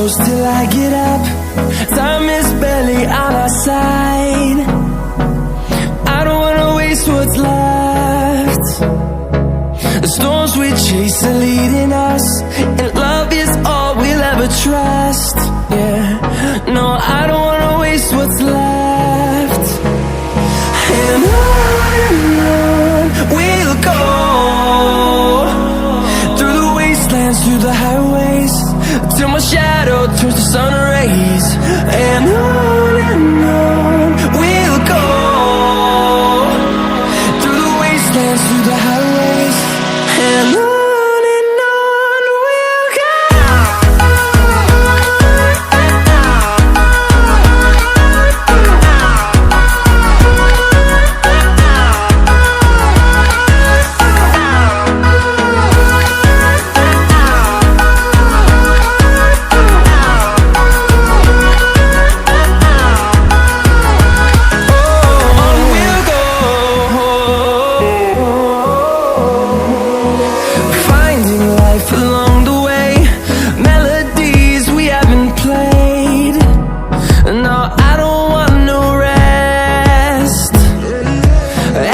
close till I get up. Time is barely on our side. I don't wanna waste what's left. The storms we chase are leading us, and love is all we'll ever trust. Yeah, no, I don't wanna waste what's left. And on we'll go, through the wastelands, through the highways, till my shadow turns to sun rays. And on we'll go, through the wastelands, through the highways, and on we'll go. Along the way, melodies we haven't played. No, I don't want no rest.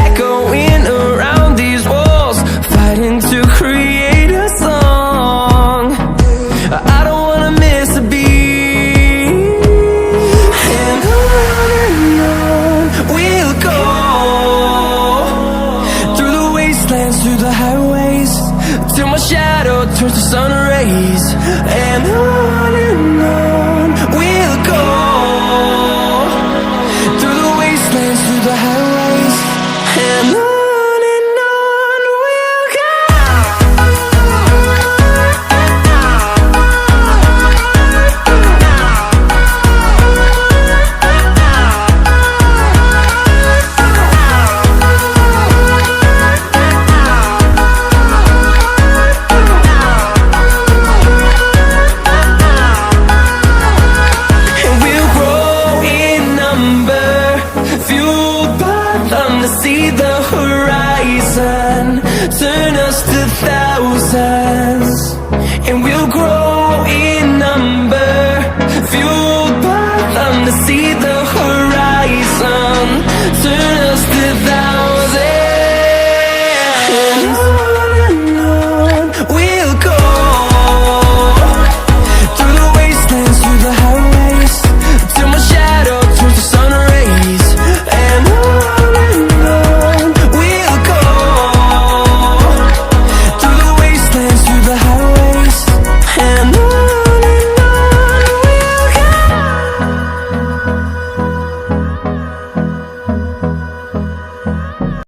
Echoing around these walls, fighting to create a song. I don't wanna miss a beat. And on we'll go, through the wastelands, through the highways, till my shadow turns to sun rays. And on we'll go, through the wastelands, through the highways, and on we'll go. Fueled by them to see the horizon.